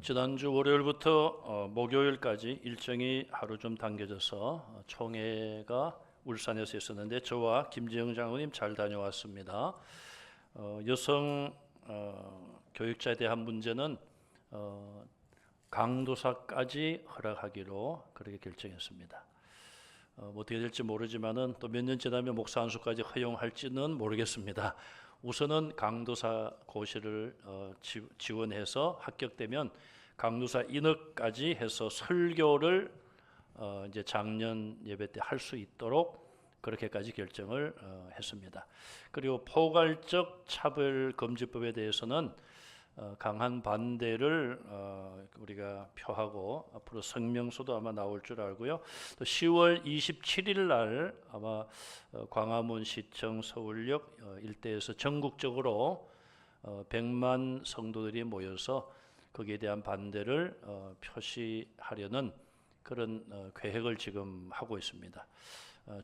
지난주 월요일부터 목요일까지 일정이 하루 좀 당겨져서 총회가 울산에서 있었는데 저와 김재영 장로님 잘 다녀왔습니다. 여성 교육자에 대한 문제는 강도사까지 허락하기로 그렇게 결정했습니다. 어떻게 될지 모르지만은 또 몇 년 지나면 목사 안수까지 허용할지는 모르겠습니다. 우선은 강도사 고시를 지원해서 합격되면 강도사 인허까지 해서 설교를 이제 작년 예배 때 할 수 있도록 그렇게까지 결정을 했습니다. 그리고 포괄적 차별금지법에 대해서는 강한 반대를 우리가 표하고 앞으로 성명서도 아마 나올 줄 알고요. 또 10월 27일 날 아마 광화문 시청 서울역 일대에서 전국적으로 100만 성도들이 모여서 거기에 대한 반대를 표시하려는 그런 계획을 지금 하고 있습니다.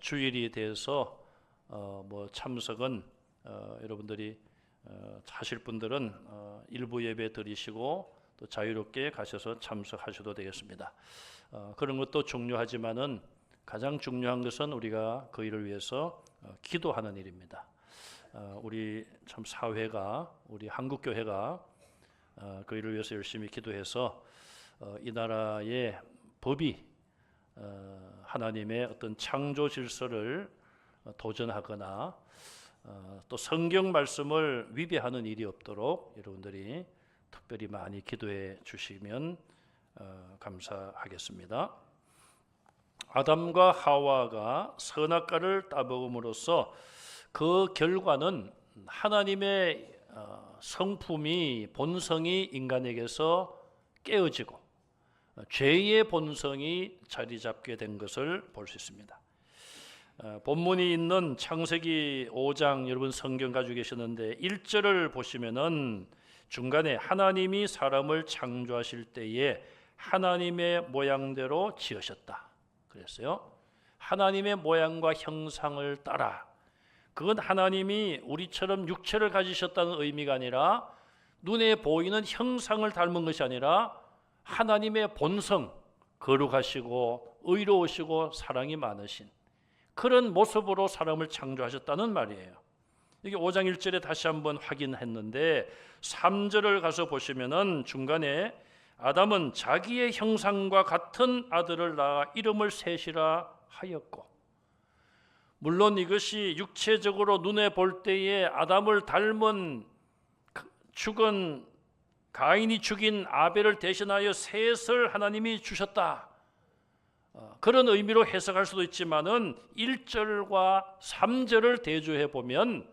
주일에 대해서 뭐 참석은 여러분들이 하실 분들은 일부 예배 드리시고 또 자유롭게 가셔서 참석하셔도 되겠습니다. 그런 것도 중요하지만은 가장 중요한 것은 우리가 그 일을 위해서 기도하는 일입니다. 우리 참 사회가 우리 한국 교회가 그 일을 위해서 열심히 기도해서 이 나라의 법이 하나님의 어떤 창조 질서를 도전하거나 또 성경 말씀을 위배하는 일이 없도록 여러분들이 특별히 많이 기도해 주시면 감사하겠습니다. 아담과 하와가 선악과를 따먹음으로써 그 결과는 하나님의 성품이 본성이 인간에게서 깨어지고 죄의 본성이 자리 잡게 된 것을 볼 수 있습니다. 본문이 있는 창세기 5장 여러분 성경 가지고 계시는데 1절을 보시면은 중간에 하나님이 사람을 창조하실 때에 하나님의 모양대로 지으셨다 그랬어요. 하나님의 모양과 형상을 따라. 그건 하나님이 우리처럼 육체를 가지셨다는 의미가 아니라 눈에 보이는 형상을 닮은 것이 아니라 하나님의 본성, 거룩하시고 의로우시고 사랑이 많으신 그런 모습으로 사람을 창조하셨다는 말이에요. 이게 5장 1절에 다시 한번 확인했는데 3절을 가서 보시면은 중간에 아담은 자기의 형상과 같은 아들을 낳아 이름을 셋이라 하였고, 물론 이것이 육체적으로 눈에 볼 때에 아담을 닮은 죽은 가인이 죽인 아벨을 대신하여 셋을 하나님이 주셨다. 그런 의미로 해석할 수도 있지만은 1절과 3절을 대조해 보면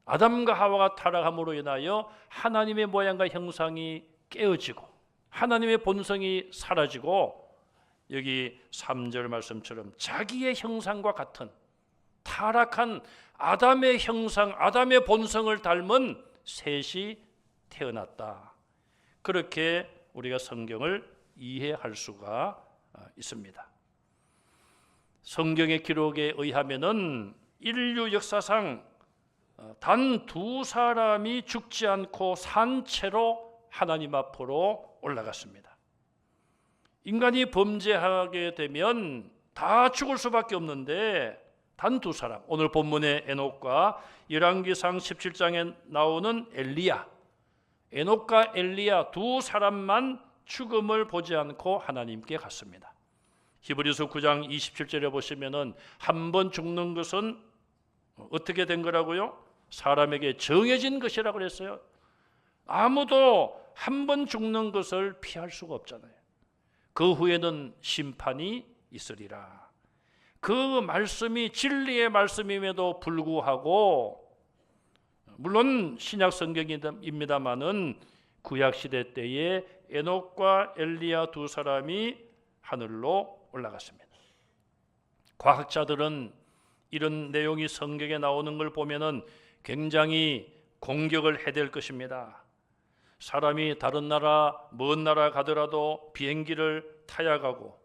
아담과 하와가 타락함으로 인하여 하나님의 모양과 형상이 깨어지고 하나님의 본성이 사라지고 여기 3절 말씀처럼 자기의 형상과 같은 타락한 아담의 형상, 아담의 본성을 닮은 셋이 태어났다. 그렇게 우리가 성경을 이해할 수가 있습니다. 성경의 기록에 의하면은 인류 역사상 단 2사람이 죽지 않고 산 채로 하나님 앞으로 올라갔습니다. 인간이 범죄하게 되면 다 죽을 수밖에 없는데 단 2사람, 오늘 본문의 에녹과 열왕기상 17장에 나오는 엘리야, 에녹과 엘리야 2사람만 죽음을 보지 않고 하나님께 갔습니다. 히브리서 9장 27절에 보시면은 한 번 죽는 것은 어떻게 된 거라고요? 사람에게 정해진 것이라고 그랬어요. 아무도 한 번 죽는 것을 피할 수가 없잖아요. 그 후에는 심판이 있으리라. 그 말씀이 진리의 말씀임에도 불구하고 물론 신약 성경입니다마는 구약 시대 때에 에녹과 엘리야 2사람이 하늘로 올라갔습니다. 과학자들은 이런 내용이 성경에 나오는 걸 보면은 굉장히 공격을 해야 될 것입니다. 사람이 다른 나라, 먼 나라 가더라도 비행기를 타야 가고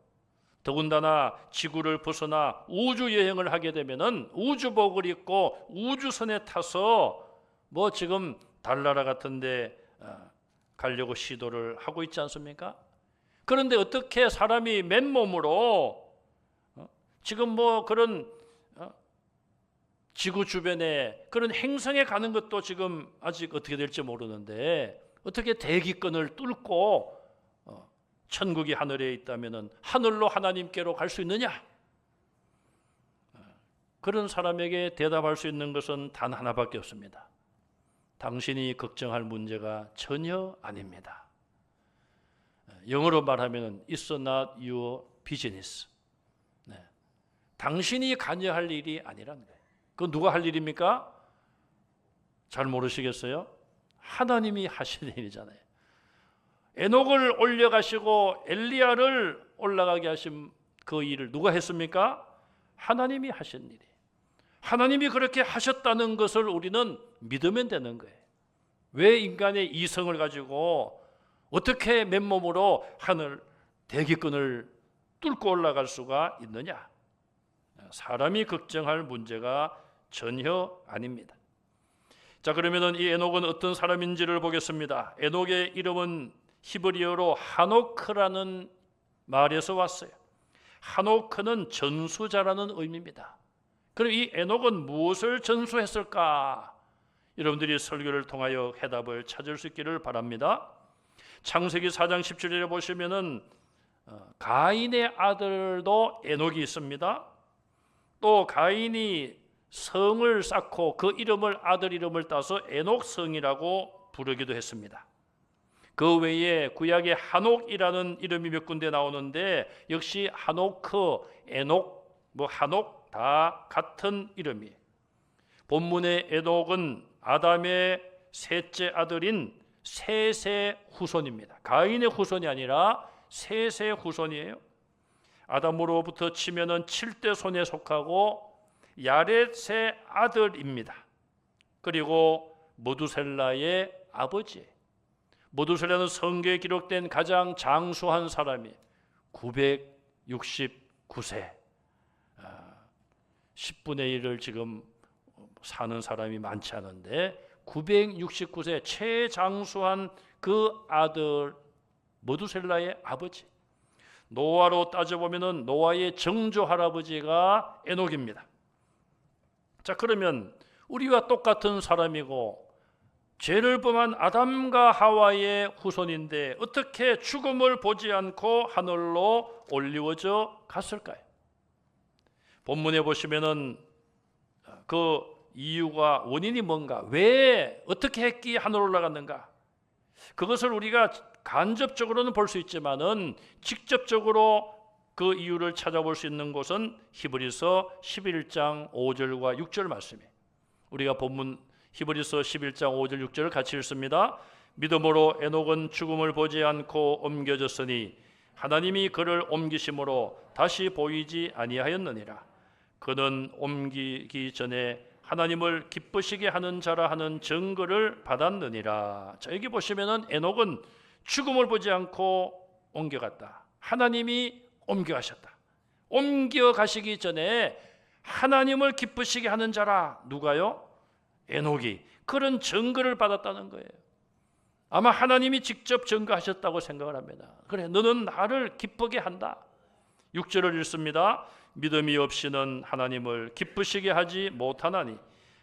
더군다나 지구를 벗어나 우주 여행을 하게 되면은 우주복을 입고 우주선에 타서 뭐 지금 달나라 같은데 가려고 시도를 하고 있지 않습니까? 그런데 어떻게 사람이 맨몸으로 지금 뭐 그런 지구 주변에 그런 행성에 가는 것도 지금 아직 어떻게 될지 모르는데 어떻게 대기권을 뚫고 천국이 하늘에 있다면 하늘로 하나님께로 갈 수 있느냐? 그런 사람에게 대답할 수 있는 것은 단 하나밖에 없습니다. 당신이 걱정할 문제가 전혀 아닙니다. 영어로 말하면 It's not your business. 당신이 관여할 일이 아니라는 거예요. 그건 누가 할 일입니까? 잘 모르시겠어요? 하나님이 하시는 일이잖아요. 에녹을 올려가시고 엘리야를 올라가게 하신 그 일을 누가 했습니까? 하나님이 하신 일이에요. 하나님이 그렇게 하셨다는 것을 우리는 믿으면 되는 거예요. 왜 인간의 이성을 가지고 어떻게 맨몸으로 하늘 대기권을 뚫고 올라갈 수가 있느냐? 사람이 걱정할 문제가 전혀 아닙니다. 자, 그러면은 이 에녹은 어떤 사람인지를 보겠습니다. 에녹의 이름은 히브리어로 하노크라는 말에서 왔어요. 하노크는 전수자라는 의미입니다. 그럼 이 에녹은 무엇을 전수했을까? 여러분들이 설교를 통하여 해답을 찾을 수 있기를 바랍니다. 창세기 4장 17절에 보시면은 가인의 아들도 에녹이 있습니다. 또 가인이 성을 쌓고 그 이름을 아들 이름을 따서 에녹성이라고 부르기도 했습니다. 그 외에 구약에 한옥이라는 이름이 몇 군데 나오는데 역시 하노크, 에녹, 한옥 다 같은 이름이에요. 본문의 에녹은 아담의 셋째 아들인 셋의 후손입니다. 가인의 후손이 아니라 셋의 후손이에요. 아담으로부터 치면은 7대 손에 속하고 야렛의 아들입니다. 그리고 모두셀라의 아버지예요. 모두셀라는 성경에 기록된 가장 장수한 사람이 969세 10분의 1을 지금 사는 사람이 많지 않은데 969세 최장수한 그 아들 모두셀라의 아버지, 노아로 따져보면 노아의 정조 할아버지가 에녹입니다. 자, 그러면 우리와 똑같은 사람이고 죄를 범한 아담과 하와의 후손인데 어떻게 죽음을 보지 않고 하늘로 올리워져 갔을까요? 본문에 보시면은 그 이유가 원인이 뭔가, 왜 어떻게 했기에 하늘로 올라갔는가? 그것을 우리가 간접적으로는 볼 수 있지만은 직접적으로 그 이유를 찾아볼 수 있는 곳은 히브리서 11장 5절과 6절 말씀이에요. 우리가 본문 히브리서 11장 5절 6절을 같이 읽습니다. 믿음으로 에녹은 죽음을 보지 않고 옮겨졌으니 하나님이 그를 옮기심으로 다시 보이지 아니하였느니라. 그는 옮기기 전에 하나님을 기쁘시게 하는 자라 하는 증거를 받았느니라. 자, 여기 보시면은 에녹은 죽음을 보지 않고 옮겨갔다. 하나님이 옮겨가셨다. 옮겨가시기 전에 하나님을 기쁘시게 하는 자라. 누가요? 에녹이 그런 증거를 받았다는 거예요. 아마 하나님이 직접 증거하셨다고 생각을 합니다. 그래, 너는 나를 기쁘게 한다. 6절을 읽습니다. 믿음이 없이는 하나님을 기쁘시게 하지 못하나니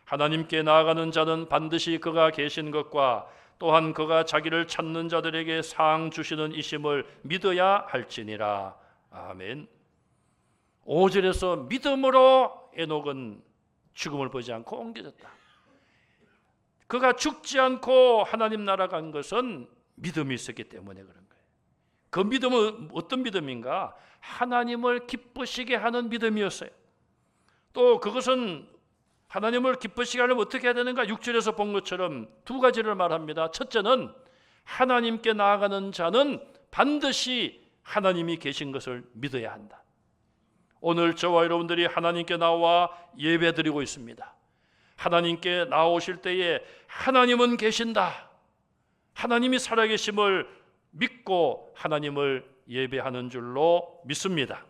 하나님께 나아가는 자는 반드시 그가 계신 것과 또한 그가 자기를 찾는 자들에게 상 주시는 이심을 믿어야 할지니라. 아멘. 5절에서 믿음으로 에녹은 죽음을 보지 않고 옮겨졌다. 그가 죽지 않고 하나님 나라 간 것은 믿음이 있었기 때문에 그런 거예요. 그 믿음은 어떤 믿음인가? 하나님을 기쁘시게 하는 믿음이었어요. 또 그것은 하나님을 기쁘시게 하려면 어떻게 해야 되는가? 6절에서 본 것처럼 두 가지를 말합니다. 첫째는 하나님께 나아가는 자는 반드시 하나님이 계신 것을 믿어야 한다. 오늘 저와 여러분들이 하나님께 나와 예배드리고 있습니다. 하나님께 나오실 때에 하나님은 계신다. 하나님이 살아계심을 믿고 하나님을 예배하는 줄로 믿습니다.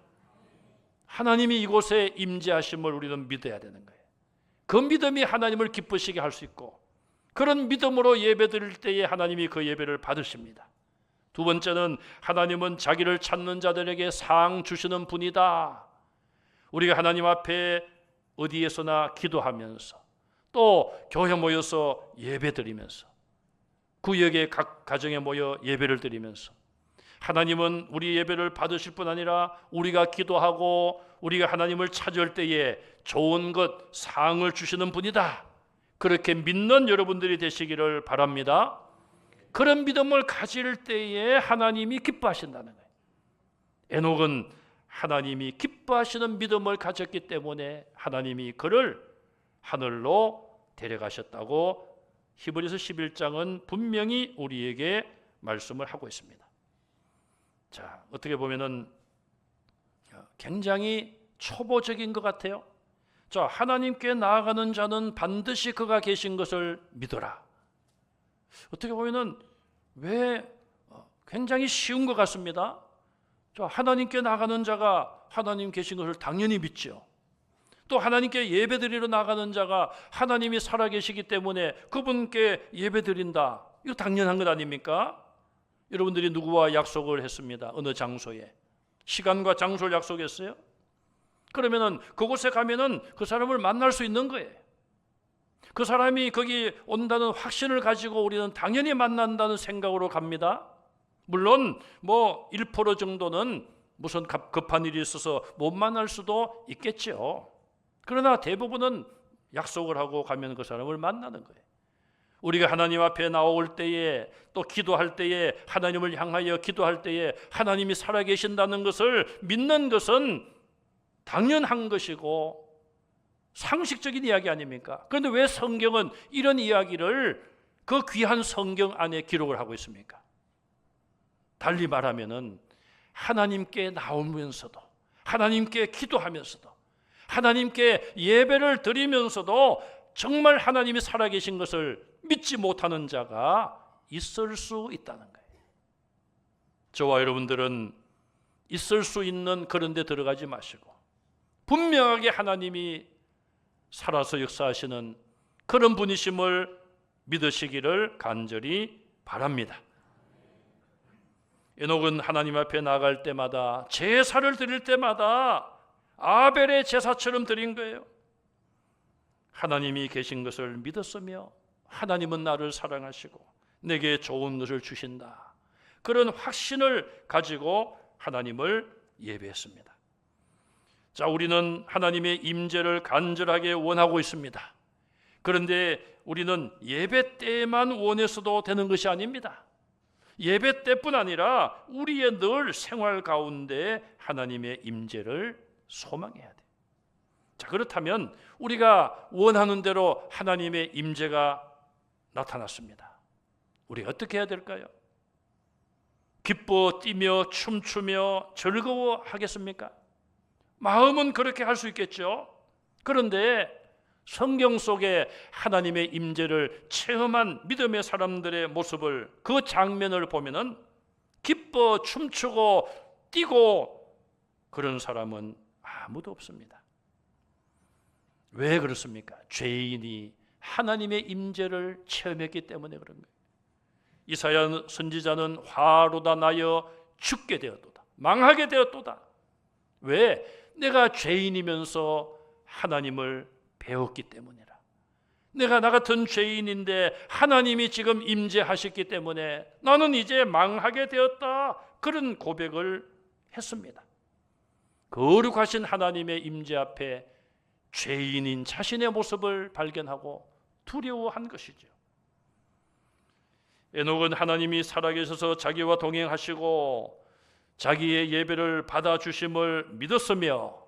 하나님이 이곳에 임재하심을 우리는 믿어야 되는 거예요. 그 믿음이 하나님을 기쁘시게 할 수 있고 그런 믿음으로 예배드릴 때에 하나님이 그 예배를 받으십니다. 두 번째는 하나님은 자기를 찾는 자들에게 상 주시는 분이다. 우리가 하나님 앞에 어디에서나 기도하면서 또 교회 모여서 예배드리면서 구역의 각 가정에 모여 예배를 드리면서 하나님은 우리 예배를 받으실 뿐 아니라 우리가 기도하고 우리가 하나님을 찾을 때에 좋은 것, 상을 주시는 분이다. 그렇게 믿는 여러분들이 되시기를 바랍니다. 그런 믿음을 가질 때에 하나님이 기뻐하신다는 거예요. 에녹은 하나님이 기뻐하시는 믿음을 가졌기 때문에 하나님이 그를 하늘로 데려가셨다고 히브리서 11장은 분명히 우리에게 말씀을 하고 있습니다. 자, 어떻게 보면은 굉장히 초보적인 것 같아요. 자, 하나님께 나아가는 자는 반드시 그가 계신 것을 믿어라. 어떻게 보면은 왜 굉장히 쉬운 것 같습니다. 자, 하나님께 나가는 자가 하나님 계신 것을 당연히 믿죠. 또 하나님께 예배드리러 나가는 자가 하나님이 살아계시기 때문에 그분께 예배드린다. 이거 당연한 것 아닙니까? 여러분들이 누구와 약속을 했습니다. 어느 장소에 시간과 장소를 약속했어요. 그러면은 그곳에 가면은 그 사람을 만날 수 있는 거예요. 그 사람이 거기 온다는 확신을 가지고 우리는 당연히 만난다는 생각으로 갑니다. 물론 뭐 1% 정도는 무슨 급한 일이 있어서 못 만날 수도 있겠죠. 그러나 대부분은 약속을 하고 가면 그 사람을 만나는 거예요. 우리가 하나님 앞에 나올 때에 또 기도할 때에 하나님을 향하여 기도할 때에 하나님이 살아계신다는 것을 믿는 것은 당연한 것이고 상식적인 이야기 아닙니까? 그런데 왜 성경은 이런 이야기를 그 귀한 성경 안에 기록을 하고 있습니까? 달리 말하면은 하나님께 나오면서도 하나님께 기도하면서도 하나님께 예배를 드리면서도 정말 하나님이 살아계신 것을 믿지 못하는 자가 있을 수 있다는 거예요. 저와 여러분들은 있을 수 있는 그런 데 들어가지 마시고 분명하게 하나님이 살아서 역사하시는 그런 분이심을 믿으시기를 간절히 바랍니다. 에녹은 하나님 앞에 나갈 때마다 제사를 드릴 때마다 아벨의 제사처럼 드린 거예요. 하나님이 계신 것을 믿었으며 하나님은 나를 사랑하시고 내게 좋은 것을 주신다. 그런 확신을 가지고 하나님을 예배했습니다. 자, 우리는 하나님의 임재를 간절하게 원하고 있습니다. 그런데 우리는 예배 때만 원해서도 되는 것이 아닙니다. 예배 때뿐 아니라 우리의 늘 생활 가운데 하나님의 임재를 소망해야 돼. 자, 그렇다면 우리가 원하는 대로 하나님의 임재가 나타났습니다. 우리가 어떻게 해야 될까요? 기뻐 뛰며 춤추며 즐거워하겠습니까? 마음은 그렇게 할 수 있겠죠. 그런데 성경 속에 하나님의 임재를 체험한 믿음의 사람들의 모습을 그 장면을 보면은 기뻐 춤추고 뛰고 그런 사람은 아무도 없습니다. 왜 그렇습니까? 죄인이 하나님의 임재를 체험했기 때문에 그런 거예요. 이사야 선지자는 화로다 나여 죽게 되었도다. 망하게 되었도다. 왜? 내가 죄인이면서 하나님을 배웠기 때문이라. 내가 나 같은 죄인인데 하나님이 지금 임재하셨기 때문에 나는 이제 망하게 되었다. 그런 고백을 했습니다. 거룩하신 하나님의 임재 앞에 죄인인 자신의 모습을 발견하고 두려워한 것이죠. 에녹은 하나님이 살아계셔서 자기와 동행하시고 자기의 예배를 받아주심을 믿었으며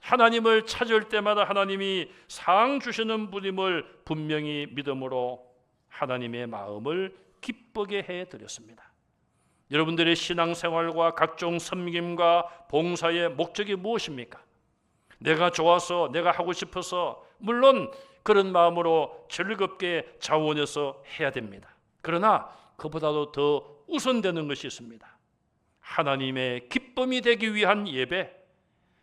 하나님을 찾을 때마다 하나님이 상 주시는 분임을 분명히 믿음으로 하나님의 마음을 기쁘게 해드렸습니다. 여러분들의 신앙생활과 각종 섬김과 봉사의 목적이 무엇입니까? 내가 좋아서 내가 하고 싶어서 물론 그런 마음으로 즐겁게 자원해서 해야 됩니다. 그러나 그보다도 더 우선되는 것이 있습니다. 하나님의 기쁨이 되기 위한 예배,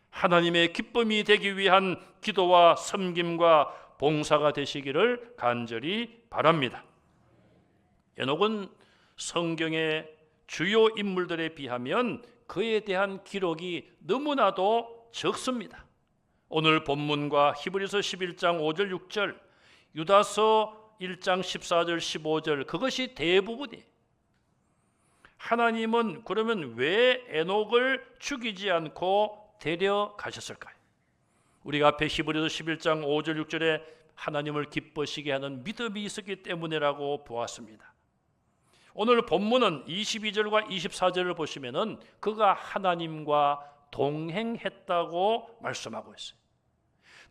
하나님의 기쁨이 되기 위한 기도와 섬김과 봉사가 되시기를 간절히 바랍니다. 에녹은 성경의 주요 인물들에 비하면 그에 대한 기록이 너무나도 적습니다. 오늘 본문과 히브리서 11장 5절 6절, 유다서 1장 14절 15절, 그것이 대부분이에요. 하나님은 그러면 왜 에녹을 죽이지 않고 데려가셨을까요? 우리가 앞에 히브리서 11장 5절 6절에 하나님을 기쁘시게 하는 믿음이 있었기 때문이라고 보았습니다. 오늘 본문은 22절과 24절을 보시면은 그가 하나님과 동행했다고 말씀하고 있어요.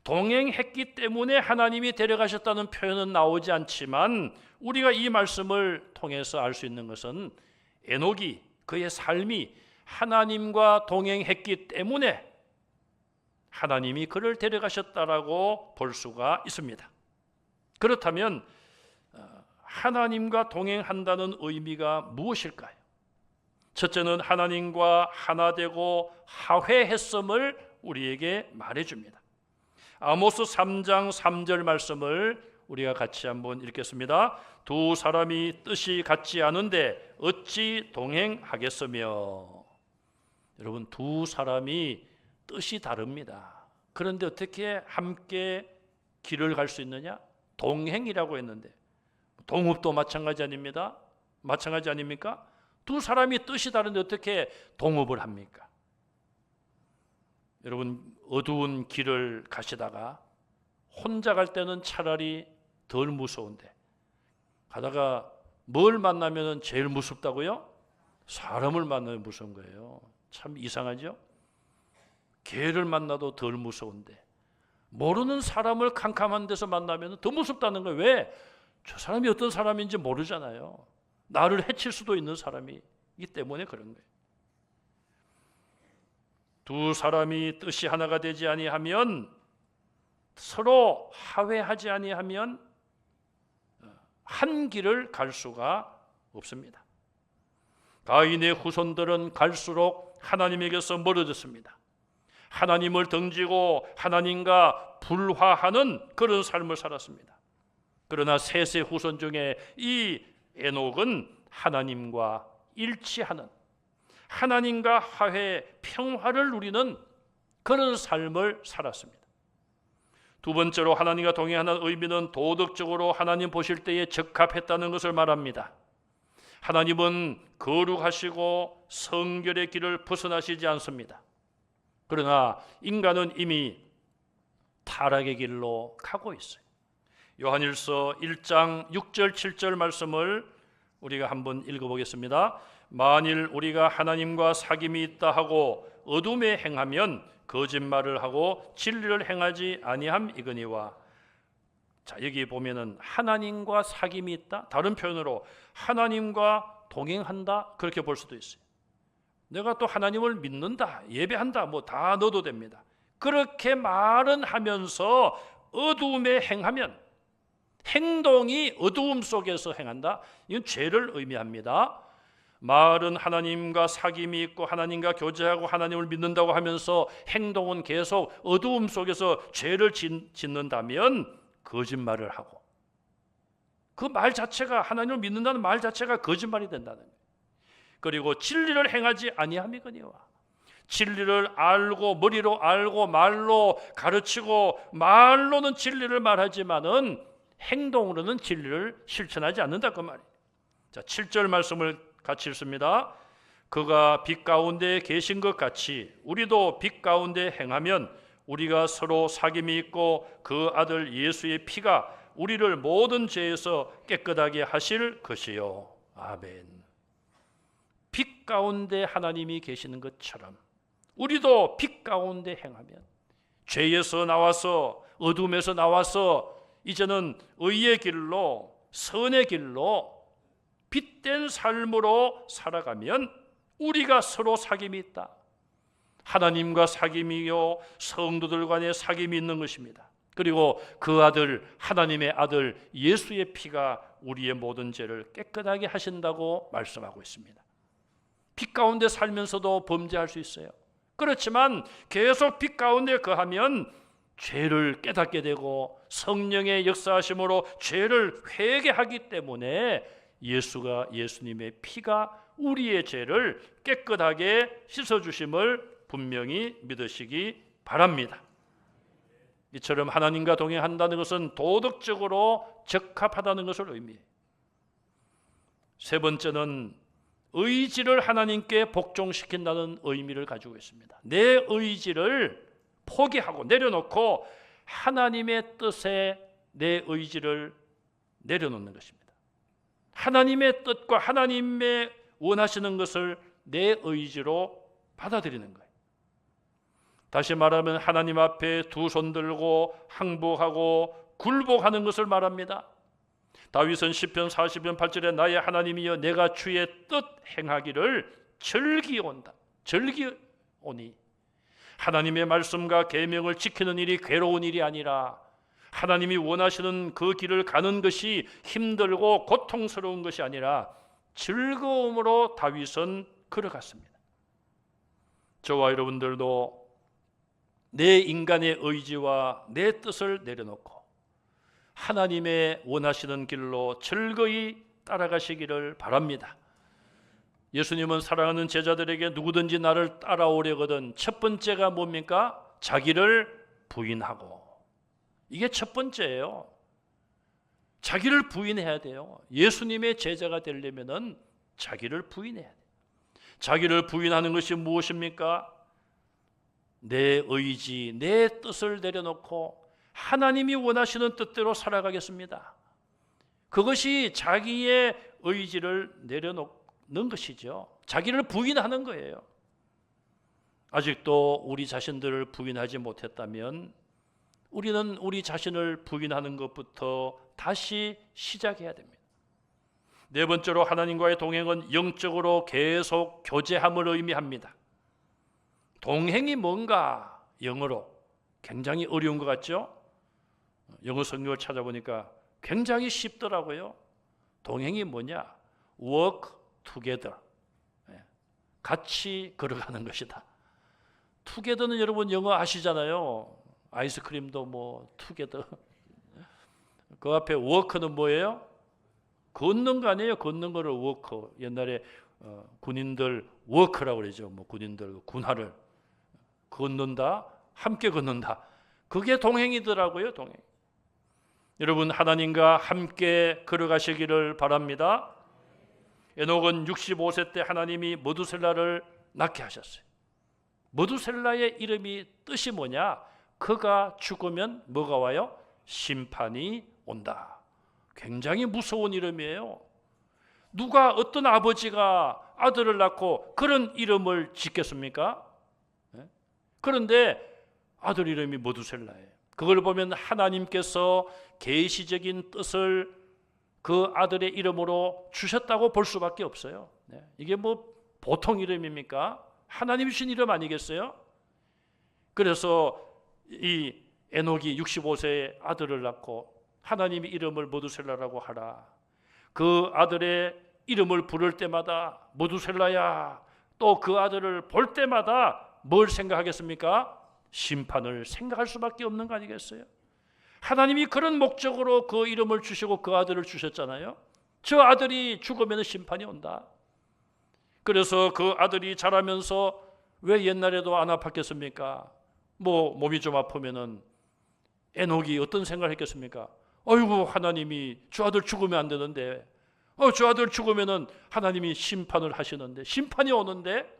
동행했기 때문에 하나님이 데려가셨다는 표현은 나오지 않지만 우리가 이 말씀을 통해서 알 수 있는 것은 에녹이 그의 삶이 하나님과 동행했기 때문에 하나님이 그를 데려가셨다라고 볼 수가 있습니다. 그렇다면 하나님과 동행한다는 의미가 무엇일까요? 첫째는 하나님과 하나 되고 화해했음을 우리에게 말해줍니다. 아모스 3장 3절 말씀을 우리가 같이 한번 읽겠습니다. 두 사람이 뜻이 같지 않은데 어찌 동행하겠으며. 여러분, 두 사람이 뜻이 다릅니다. 그런데 어떻게 함께 길을 갈 수 있느냐? 동행이라고 했는데 동업도 마찬가지 아닙니다. 마찬가지 아닙니까? 두 사람이 뜻이 다른데 어떻게 동업을 합니까? 여러분, 어두운 길을 가시다가 혼자 갈 때는 차라리 덜 무서운데 가다가 뭘 만나면 제일 무섭다고요? 사람을 만나면 무서운 거예요. 참 이상하죠? 개를 만나도 덜 무서운데 모르는 사람을 캄캄한 데서 만나면 더 무섭다는 거예요. 왜? 저 사람이 어떤 사람인지 모르잖아요. 나를 해칠 수도 있는 사람이기 때문에 그런 거예요. 두 사람이 뜻이 하나가 되지 아니하면, 서로 화해하지 아니하면 한 길을 갈 수가 없습니다. 가인의 후손들은 갈수록 하나님에게서 멀어졌습니다. 하나님을 등지고 하나님과 불화하는 그런 삶을 살았습니다. 그러나 셋의 후손 중에 이 에녹은 하나님과 일치하는, 하나님과 화해, 평화를 누리는 그런 삶을 살았습니다. 두 번째로 하나님과 동행하는 의미는 도덕적으로 하나님 보실 때에 적합했다는 것을 말합니다. 하나님은 거룩하시고 성결의 길을 벗어나시지 않습니다. 그러나 인간은 이미 타락의 길로 가고 있어요. 요한일서 1장 6절 7절 말씀을 우리가 한번 읽어보겠습니다. 만일 우리가 하나님과 사귐이 있다 하고 어둠에 행하면 거짓말을 하고 진리를 행하지 아니함이거니와. 자, 여기 보면은 하나님과 사귐이 있다, 다른 표현으로 하나님과 동행한다, 그렇게 볼 수도 있어요. 내가 또 하나님을 믿는다, 예배한다, 뭐 다 넣어도 됩니다. 그렇게 말은 하면서 어두움에 행하면, 행동이 어두움 속에서 행한다, 이건 죄를 의미합니다. 말은 하나님과 사귐이 있고 하나님과 교제하고 하나님을 믿는다고 하면서 행동은 계속 어두움 속에서 죄를 짓는다면 거짓말을 하고, 그 말 자체가, 하나님을 믿는다는 말 자체가 거짓말이 된다는 거예요. 그리고 진리를 행하지 아니함이거니와. 진리를 알고, 머리로 알고 말로 가르치고, 말로는 진리를 말하지만은 행동으로는 진리를 실천하지 않는다, 그 말이에요. 자, 7절 말씀을 같이 읽습니다. 그가 빛 가운데 계신 것 같이 우리도 빛 가운데 행하면 우리가 서로 사귐이 있고 그 아들 예수의 피가 우리를 모든 죄에서 깨끗하게 하실 것이요. 아멘. 빛 가운데 하나님이 계시는 것처럼 우리도 빛 가운데 행하면, 죄에서 나와서, 어둠에서 나와서 이제는 의의 길로, 선의 길로 빛된 삶으로 살아가면 우리가 서로 사귐이 있다. 하나님과 사귐이요, 성도들 간의 사귐이 있는 것입니다. 그리고 그 아들, 하나님의 아들 예수의 피가 우리의 모든 죄를 깨끗하게 하신다고 말씀하고 있습니다. 빛 가운데 살면서도 범죄할 수 있어요. 그렇지만 계속 빛 가운데 거하면 죄를 깨닫게 되고 성령의 역사하심으로 죄를 회개하기 때문에 예수님의 피가 우리의 죄를 깨끗하게 씻어주심을 분명히 믿으시기 바랍니다. 이처럼 하나님과 동행한다는 것은 도덕적으로 적합하다는 것을 의미해요. 세 번째는 의지를 하나님께 복종시킨다는 의미를 가지고 있습니다. 내 의지를 포기하고 내려놓고 하나님의 뜻에 내 의지를 내려놓는 것입니다. 하나님의 뜻과 하나님의 원하시는 것을 내 의지로 받아들이는 거예요. 다시 말하면 하나님 앞에 두 손 들고 항복하고 굴복하는 것을 말합니다. 다윗은 시편 40편 8절에 나의 하나님이여 내가 주의 뜻 행하기를 즐기오니 하나님의 말씀과 계명을 지키는 일이 괴로운 일이 아니라 하나님이 원하시는 그 길을 가는 것이 힘들고 고통스러운 것이 아니라 즐거움으로 다윗은 걸어갔습니다. 저와 여러분들도 내 인간의 의지와 내 뜻을 내려놓고 하나님의 원하시는 길로 즐거이 따라가시기를 바랍니다. 예수님은 사랑하는 제자들에게 누구든지 나를 따라오려거든 첫 번째가 뭡니까? 자기를 부인하고. 이게 첫 번째예요. 자기를 부인해야 돼요. 예수님의 제자가 되려면은 자기를 부인해야 돼요. 자기를 부인하는 것이 무엇입니까? 내 의지, 내 뜻을 내려놓고 하나님이 원하시는 뜻대로 살아가겠습니다. 그것이 자기의 의지를 내려놓는 것이죠. 자기를 부인하는 거예요. 아직도 우리 자신들을 부인하지 못했다면 우리는 우리 자신을 부인하는 것부터 다시 시작해야 됩니다. 네 번째로 하나님과의 동행은 영적으로 계속 교제함을 의미합니다. 동행이 뭔가 영어로 굉장히 어려운 것 같죠? 영어 성경을 찾아보니까 굉장히 쉽더라고요. 동행이 뭐냐? Work together. 같이 걸어가는 것이다. together는 여러분 영어 아시잖아요. 아이스크림도 뭐 together. 그 앞에 work는 뭐예요? 걷는 거 아니에요? 걷는 거를 work. 옛날에 군인들 work라고 그러죠. 뭐 군인들 군화를 걷는다, 함께 걷는다. 그게 동행이더라고요, 동행. 여러분 하나님과 함께 걸어가시기를 바랍니다. 에녹은 65세 때 하나님이 머두셀라를 낳게 하셨어요. 머두셀라의 이름이 뜻이 뭐냐? 그가 죽으면 뭐가 와요? 심판이 온다. 굉장히 무서운 이름이에요. 누가 어떤 아버지가 아들을 낳고 그런 이름을 짓겠습니까? 그런데 아들 이름이 머두셀라예요. 그걸 보면 하나님께서 계시적인 뜻을 그 아들의 이름으로 주셨다고 볼 수밖에 없어요. 이게 뭐 보통 이름입니까? 하나님 주신 이름 아니겠어요? 그래서 이 에녹이 65세에 아들을 낳고 하나님의 이름을 머두셀라라고 하라. 그 아들의 이름을 부를 때마다 머두셀라야. 또 그 아들을 볼 때마다 뭘 생각하겠습니까? 심판을 생각할 수밖에 없는 거 아니겠어요? 하나님이 그런 목적으로 그 이름을 주시고 그 아들을 주셨잖아요. 저 아들이 죽으면 심판이 온다. 그래서 그 아들이 자라면서 왜 옛날에도 안 아팠겠습니까? 뭐 몸이 좀 아프면은 에녹이 어떤 생각을 했겠습니까? 아이고 하나님이 저 아들 죽으면 안 되는데 저 아들 죽으면은 하나님이 심판을 하시는데 심판이 오는데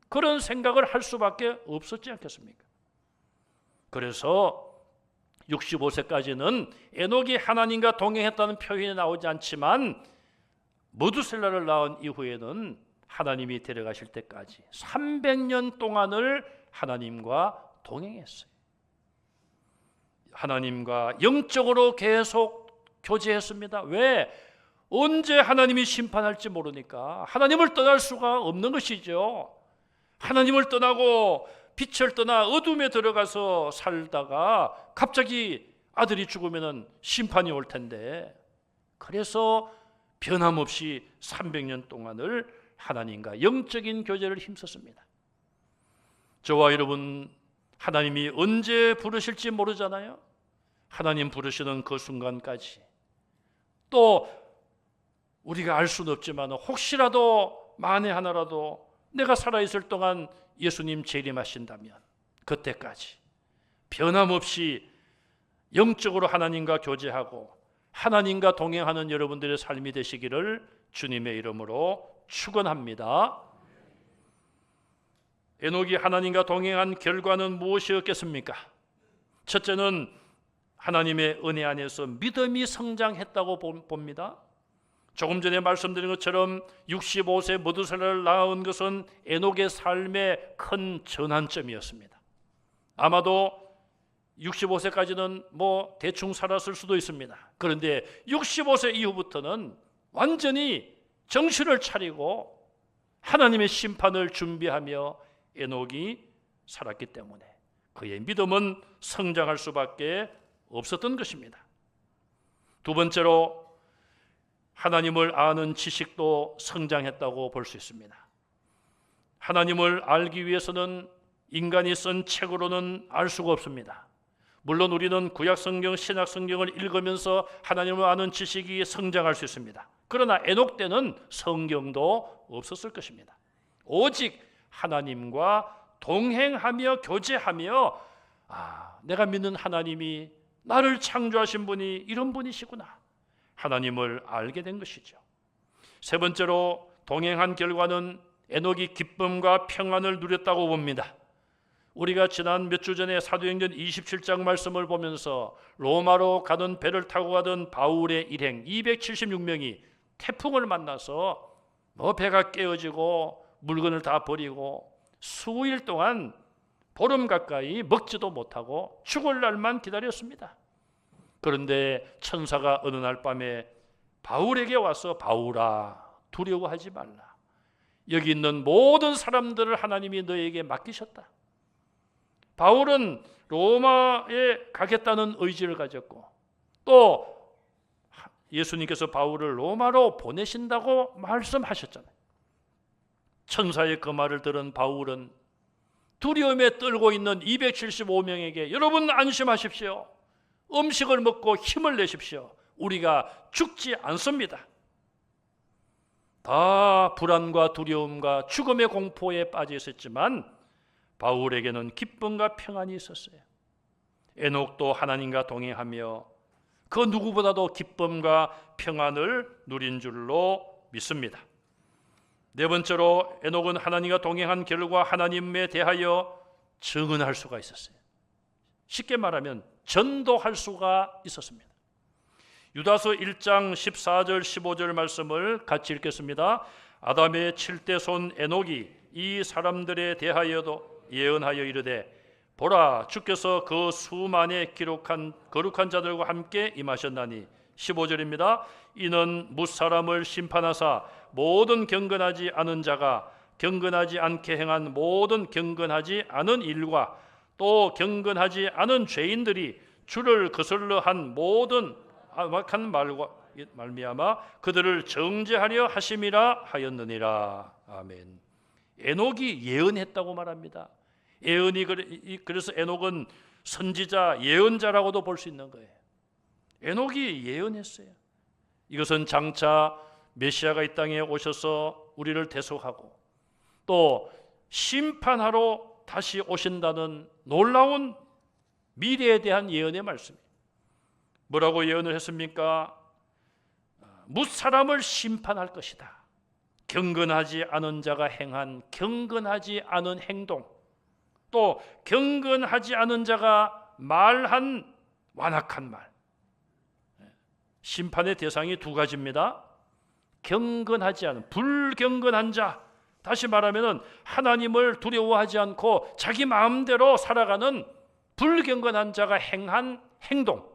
그런 생각을 할 수밖에 없었지 않겠습니까? 그래서 65세까지는 에녹이 하나님과 동행했다는 표현이 나오지 않지만 머두셀라를 낳은 이후에는 하나님이 데려가실 때까지 300년 동안을 하나님과 동행했어요. 하나님과 영적으로 계속 교제했습니다. 왜? 언제 하나님이 심판할지 모르니까 하나님을 떠날 수가 없는 것이죠. 하나님을 떠나고 빛을 떠나 어둠에 들어가서 살다가 갑자기 아들이 죽으면 심판이 올 텐데 그래서 변함없이 300년 동안을 하나님과 영적인 교제를 힘썼습니다. 저와 여러분 하나님이 언제 부르실지 모르잖아요. 하나님 부르시는 그 순간까지 또 우리가 알 수는 없지만 혹시라도 만에 하나라도 내가 살아있을 동안 예수님 재림하신다면 그때까지 변함없이 영적으로 하나님과 교제하고 하나님과 동행하는 여러분들의 삶이 되시기를 주님의 이름으로 축원합니다. 에녹이 하나님과 동행한 결과는 무엇이었겠습니까? 첫째는 하나님의 은혜 안에서 믿음이 성장했다고 봅니다. 조금 전에 말씀드린 것처럼 65세 머두살라를 낳은 것은 에녹의 삶의 큰 전환점이었습니다. 아마도 65세까지는 대충 살았을 수도 있습니다. 그런데 65세 이후부터는 완전히 정신을 차리고 하나님의 심판을 준비하며 에녹이 살았기 때문에 그의 믿음은 성장할 수밖에 없었던 것입니다. 두 번째로 하나님을 아는 지식도 성장했다고 볼 수 있습니다. 하나님을 알기 위해서는 인간이 쓴 책으로는 알 수가 없습니다. 물론 우리는 구약성경, 신약성경을 읽으면서 하나님을 아는 지식이 성장할 수 있습니다. 그러나 에녹 때는 성경도 없었을 것입니다. 오직 하나님과 동행하며 교제하며 내가 믿는 하나님이 나를 창조하신 분이 이런 분이시구나, 하나님을 알게 된 것이죠. 세 번째로 동행한 결과는 에녹이 기쁨과 평안을 누렸다고 봅니다. 우리가 지난 몇 주 전에 사도행전 27장 말씀을 보면서 로마로 가던 배를 타고 가던 바울의 일행 276명이 태풍을 만나서 배가 깨어지고 물건을 다 버리고 수일 동안 보름 가까이 먹지도 못하고 죽을 날만 기다렸습니다. 그런데 천사가 어느 날 밤에 바울에게 와서 바울아, 두려워하지 말라. 여기 있는 모든 사람들을 하나님이 너에게 맡기셨다. 바울은 로마에 가겠다는 의지를 가졌고 또 예수님께서 바울을 로마로 보내신다고 말씀하셨잖아요. 천사의 그 말을 들은 바울은 두려움에 떨고 있는 275명에게 여러분 안심하십시오. 음식을 먹고 힘을 내십시오. 우리가 죽지 않습니다. 다 불안과 두려움과 죽음의 공포에 빠져 있었지만 바울에게는 기쁨과 평안이 있었어요. 에녹도 하나님과 동행하며 그 누구보다도 기쁨과 평안을 누린 줄로 믿습니다. 네 번째로 에녹은 하나님과 동행한 결과 하나님에 대하여 증언할 수가 있었어요. 쉽게 말하면 전도할 수가 있었습니다. 유다서 1장 14절 15절 말씀을 같이 읽겠습니다. 아담의 7대 손 에녹이 이 사람들에 대하여도 예언하여 이르되 보라, 주께서 그 수만에 기록한 거룩한 자들과 함께 임하셨나니 15절입니다. 이는 뭇사람을 심판하사 모든 경건하지 않은 자가 경건하지 않게 행한 모든 경건하지 않은 일과 또 경건하지 않은 죄인들이 주를 거슬러 한 모든 악한 말과 말미암아 그들을 정죄하려 하심이라 하였느니라. 아멘. 에녹이 예언했다고 말합니다. 그래서 에녹은 선지자, 예언자라고도 볼 수 있는 거예요. 에녹이 예언했어요. 이것은 장차 메시아가 이 땅에 오셔서 우리를 대속하고 또 심판하러 다시 오신다는 놀라운 미래에 대한 예언의 말씀이에요. 뭐라고 예언을 했습니까? 뭇사람을 심판할 것이다. 경건하지 않은 자가 행한 경건하지 않은 행동, 또 경건하지 않은 자가 말한 완악한 말. 심판의 대상이 두 가지입니다. 경건하지 않은, 불경건한 자, 다시 말하면 하나님을 두려워하지 않고 자기 마음대로 살아가는 불경건한 자가 행한 행동,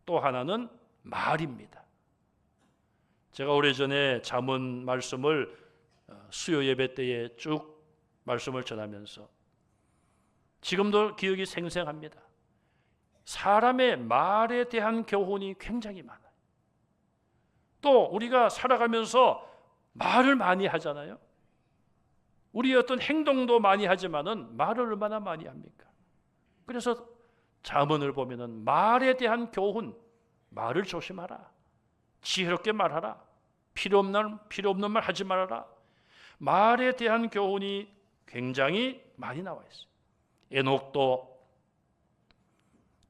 또 하나는 말입니다. 제가 오래전에 잠언 말씀을 수요 예배 때에 쭉 말씀을 전하면서 지금도 기억이 생생합니다. 사람의 말에 대한 교훈이 굉장히 많아요. 또 우리가 살아가면서 말을 많이 하잖아요. 우리의 어떤 행동도 많이 하지만은 말을 얼마나 많이 합니까? 그래서 잠언을 보면은 말에 대한 교훈, 말을 조심하라. 지혜롭게 말하라. 필요 없는 말 하지 말아라. 말에 대한 교훈이 굉장히 많이 나와 있어요. 에녹도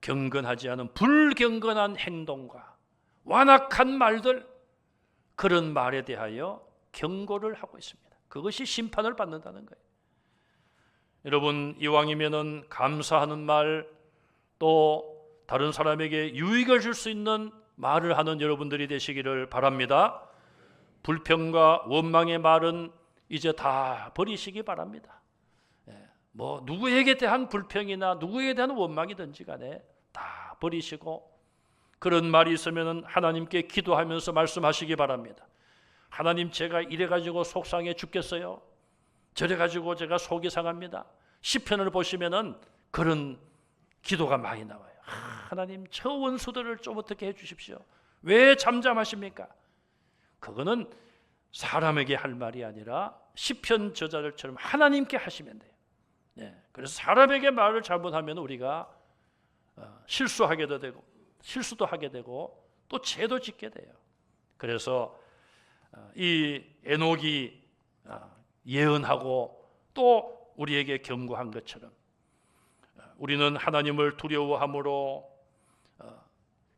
경건하지 않은 불경건한 행동과 완악한 말들, 그런 말에 대하여 경고를 하고 있습니다. 그것이 심판을 받는다는 거예요. 여러분, 이왕이면은 감사하는 말, 또 다른 사람에게 유익을 줄 수 있는 말을 하는 여러분들이 되시기를 바랍니다. 불평과 원망의 말은 이제 다 버리시기 바랍니다. 뭐 누구에게 대한 불평이나 누구에게 대한 원망이든지 간에 다 버리시고, 그런 말이 있으면 하나님께 기도하면서 말씀하시기 바랍니다. 하나님, 제가 이래가지고 속상해 죽겠어요. 저래가지고 제가 속이 상합니다. 시편을 보시면은 그런 기도가 많이 나와요. 하나님, 저 원수들을 좀 어떻게 해주십시오. 왜 잠잠하십니까? 그거는 사람에게 할 말이 아니라 시편 저자들처럼 하나님께 하시면 돼요. 그래서 사람에게 말을 잘못하면 우리가 실수하게도 되고, 실수도 하게 되고, 또 죄도 짓게 돼요. 그래서 이 에녹이 예언하고 또 우리에게 경고한 것처럼 우리는 하나님을 두려워함으로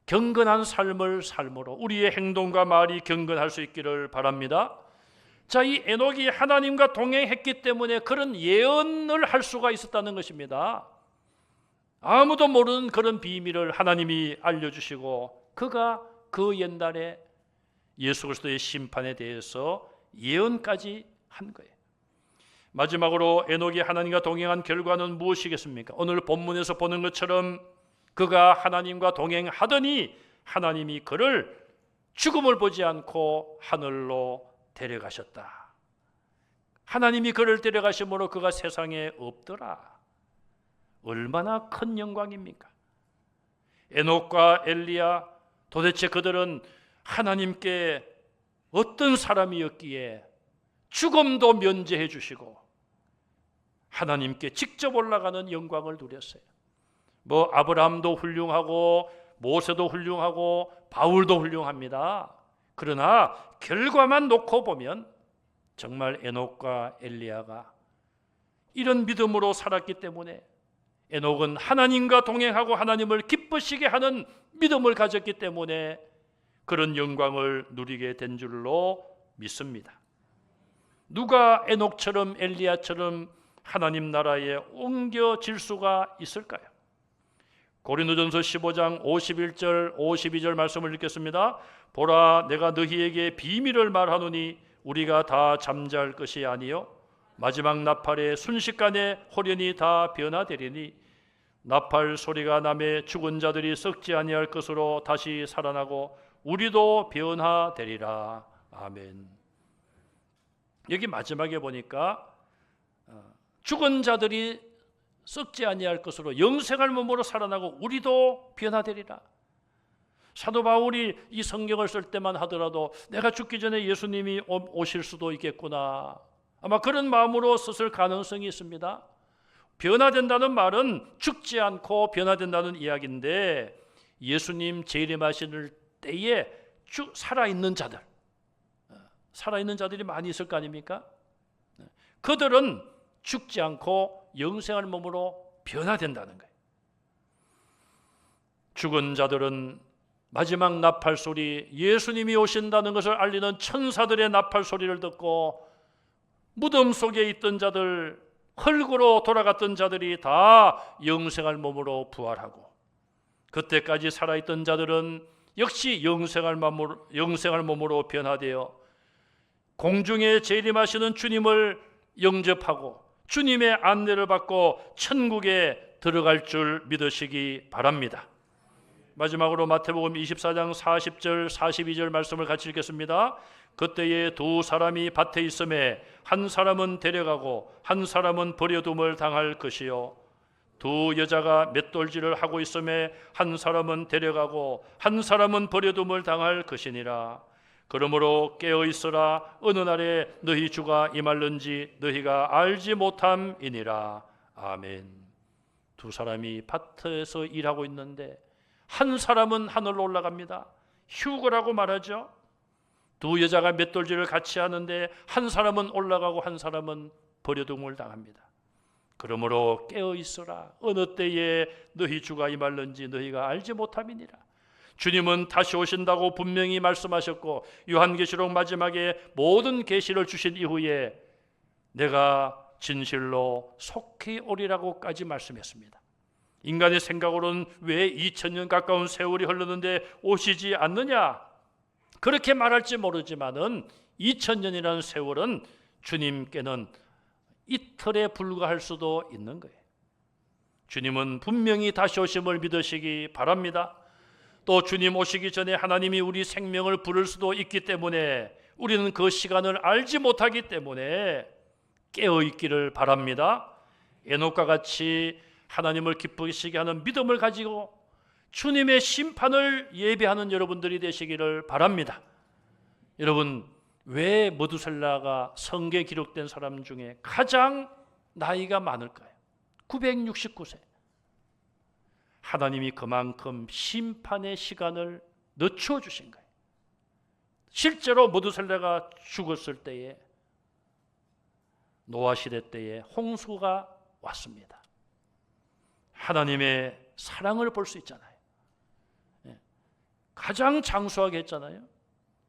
경건한 삶을 삶으로 우리의 행동과 말이 경건할 수 있기를 바랍니다. 자, 이 에녹이 하나님과 동행했기 때문에 그런 예언을 할 수가 있었다는 것입니다. 아무도 모르는 그런 비밀을 하나님이 알려주시고, 그가 그 옛날에 예수 그리스도의 심판에 대해서 예언까지 한 거예요. 마지막으로 에녹이 하나님과 동행한 결과는 무엇이겠습니까? 오늘 본문에서 보는 것처럼 그가 하나님과 동행하더니 하나님이 그를 죽음을 보지 않고 하늘로 데려가셨다. 하나님이 그를 데려가심으로 그가 세상에 없더라. 얼마나 큰 영광입니까? 에녹과 엘리야, 도대체 그들은 하나님께 어떤 사람이었기에 죽음도 면제해 주시고 하나님께 직접 올라가는 영광을 누렸어요. 뭐 아브라함도 훌륭하고 모세도 훌륭하고 바울도 훌륭합니다. 그러나 결과만 놓고 보면 정말 에녹과 엘리야가 이런 믿음으로 살았기 때문에, 에녹은 하나님과 동행하고 하나님을 기쁘시게 하는 믿음을 가졌기 때문에 그런 영광을 누리게 된 줄로 믿습니다. 누가 에녹처럼 엘리야처럼 하나님 나라에 옮겨질 수가 있을까요? 고린도전서 15장 51절 52절 말씀을 읽겠습니다. 보라, 내가 너희에게 비밀을 말하노니 우리가 다 잠잘 것이 아니요 마지막 나팔에 순식간에 홀연히 다 변화되리니 나팔 소리가 나매 죽은 자들이 썩지 아니할 것으로 다시 살아나고 우리도 변화되리라. 아멘. 여기 마지막에 보니까 죽은 자들이 썩지 아니할 것으로 영생할 몸으로 살아나고 우리도 변화되리라. 사도 바울이 이 성경을 쓸 때만 하더라도 내가 죽기 전에 예수님이 오실 수도 있겠구나, 아마 그런 마음으로 썼을 가능성이 있습니다. 변화된다는 말은 죽지 않고 변화된다는 이야기인데, 예수님 재림하실 때에 살아있는 자들이 많이 있을 거 아닙니까? 그들은 죽지 않고 영생할 몸으로 변화된다는 거예요. 죽은 자들은 마지막 나팔 소리, 예수님이 오신다는 것을 알리는 천사들의 나팔 소리를 듣고 무덤 속에 있던 자들, 흙으로 돌아갔던 자들이 다 영생할 몸으로 부활하고, 그때까지 살아있던 자들은 역시 영생할 몸으로 변화되어 공중에 재림하시는 주님을 영접하고 주님의 안내를 받고 천국에 들어갈 줄 믿으시기 바랍니다. 마지막으로 마태복음 24장 40절 42절 말씀을 같이 읽겠습니다. 그때에 두 사람이 밭에 있음에 한 사람은 데려가고 한 사람은 버려둠을 당할 것이요 두 여자가 맷돌질을 하고 있음에 한 사람은 데려가고 한 사람은 버려둠을 당할 것이니라. 그러므로 깨어 있으라. 어느 날에 너희 주가 임할는지 너희가 알지 못함이니라. 아멘. 두 사람이 밭에서 일하고 있는데 한 사람은 하늘로 올라갑니다. 휴거라고 말하죠. 두 여자가 맷돌질을 같이 하는데 한 사람은 올라가고 한 사람은 버려둠을 당합니다. 그러므로 깨어 있어라. 어느 때에 너희 주가 임할는지 너희가 알지 못함이니라. 주님은 다시 오신다고 분명히 말씀하셨고 요한계시록 마지막에 모든 계시를 주신 이후에 내가 진실로 속히 오리라고까지 말씀했습니다. 인간의 생각으로는 왜 2000년 가까운 세월이 흘렀는데 오시지 않느냐? 그렇게 말할지 모르지만은 2000년이라는 세월은 주님께는 이틀에 불과할 수도 있는 거예요. 주님은 분명히 다시 오심을 믿으시기 바랍니다. 또 주님 오시기 전에 하나님이 우리 생명을 부를 수도 있기 때문에 우리는 그 시간을 알지 못하기 때문에 깨어있기를 바랍니다. 에녹과 같이 하나님을 기쁘시게 하는 믿음을 가지고 주님의 심판을 예비하는 여러분들이 되시기를 바랍니다. 여러분, 왜 머두살라가 성경에 기록된 사람 중에 가장 나이가 많을까요? 969세. 하나님이 그만큼 심판의 시간을 늦춰 주신 거예요. 실제로 머두살라가 죽었을 때에 노아 시대 때에 홍수가 왔습니다. 하나님의 사랑을 볼 수 있잖아요. 가장 장수하게 했잖아요.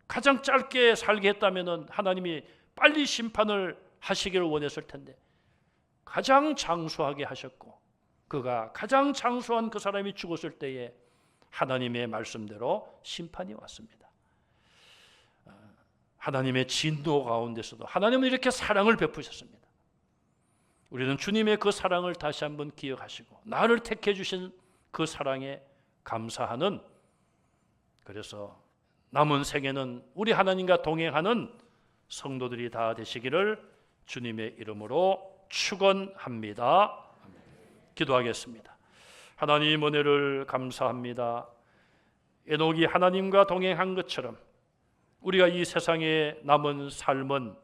가장 짧게 살게 했다면 하나님이 빨리 심판을 하시기를 원했을 텐데 가장 장수하게 하셨고 그가 가장 장수한 그 사람이 죽었을 때에 하나님의 말씀대로 심판이 왔습니다. 하나님의 진노 가운데서도 하나님은 이렇게 사랑을 베푸셨습니다. 우리는 주님의 그 사랑을 다시 한번 기억하시고 나를 택해 주신 그 사랑에 감사하는, 그래서 남은 생애는 우리 하나님과 동행하는 성도들이 다 되시기를 주님의 이름으로 축원합니다. 기도하겠습니다. 하나님 은혜를 감사합니다. 에녹이 하나님과 동행한 것처럼 우리가 이 세상에 남은 삶은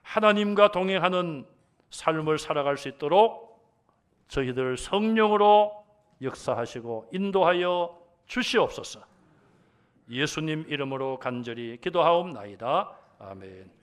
하나님과 동행하는 삶을 살아갈 수 있도록 저희들 성령으로 역사하시고 인도하여 주시옵소서. 예수님 이름으로 간절히 기도하옵나이다. 아멘.